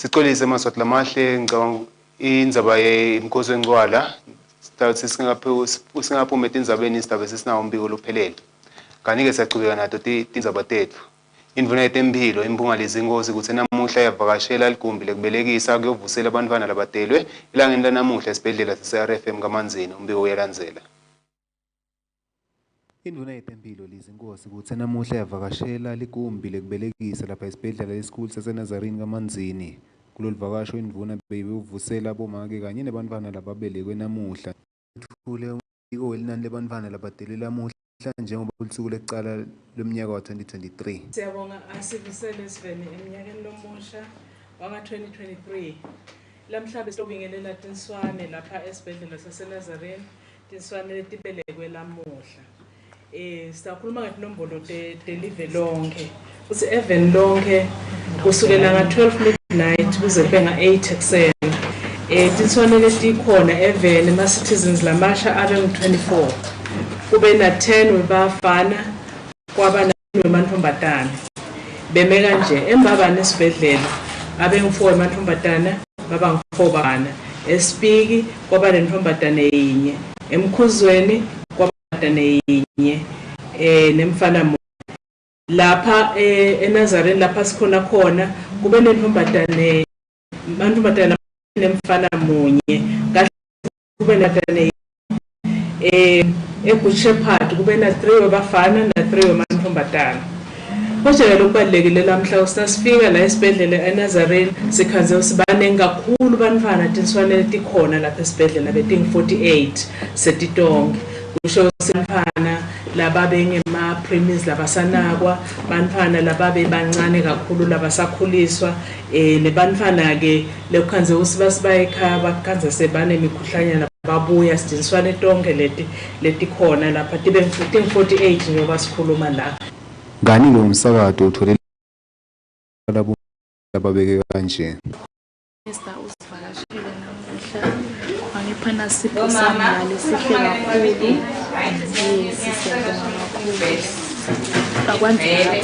Sicolise Yemaswati lamahle ngicabanga indzaba yenkosi wenqwala sithi singaphuma etindzabeni isidaba sesinawo umbiko lophelele. Kanike siyachubeka nato tindzaba tethu. Indvuna yetemphilo impunga Lizzie Nkosi kutse namuhla yavakashela ligumbi lekubelekisa kuyovusela abantwana labatelwe elangeni lanamuhla esibhedlela sase-RFM kaManzini umbiko uyalandzela. Indvuna yetemphilo Lizzie Nkosi kutse namuhla yavakashela ligumbi lekubelekisa lapha esibhedlela lesikhulu sase-Nazarene kaManzini. Kulolu vakasho indvuna beyivusela abomake kanye nebantfwana lababelekwe namuhla. Ethule umbiko welinani lebantfwana labatelwe lamuhla njengoba usuku lekucala lomnyaka wa 2023. Siyabonga asivusele sivene eminyakeni lomusha wanga 2023. Lamhlanje sibingelela tinswane lapha esibhedlela sase-Nazarene, tinswane letibelekwe lamuhla. Sisakhuluma ngetinombolo telive lonke. Kuthi even lonke kusukela nga 12 midnight kuze kube nga 8 ekuseni. Tinswane letikhona even ama citizens lamasha abe ngu-24. Kube na 10 webafana kwaba na wemantombazane. Beme kanje embabane esibhedlela abe ngu4 wemantombazane baba ngu4 bana. Espiki kwaba nentombazane yinye. Emkhuzweni kwaba nentombazane yinye. Nemfana lapha eNazarene lapha sikhona khona kube nentombazane mantombazane nemfana munye kahle kube nentombazane Good Shepherd kube na 3 webafana na 3 wemantombazane. Konje lokubalekile lamhla sasifika la esibhedlela eNazarene sikhanze sibanenge kakhulu bantwana tinswane letikhona lapha esibhedlela beting 48 setitonke. Kusho simphana lababe ngema premise labasanakwa bantwana lababe bancane kakhulu labasakhuliswa nebantwana ke lekhanze usibasiba ekhaya bakhanze sebane imikhuhlanyana babuya sidinswane tonke letikhona lapha tibe 48 njengoba sikhuluma la. Ngani lo msakazo utholela lababeke kanje? Mr. usivakashile namuhla wangiphana sipho sami lesihle kakhulu. Sisiyabonga kakhulu. Akwanzeka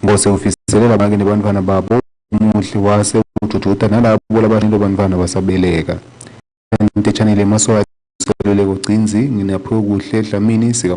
Ngose ufiselela bake nebantwana babo umuhle wase ujujuta nalabo labashilo bantwana basabeleka. Intechannel Yemaswati solele kugcinzi nginapho kuhle dlamini sika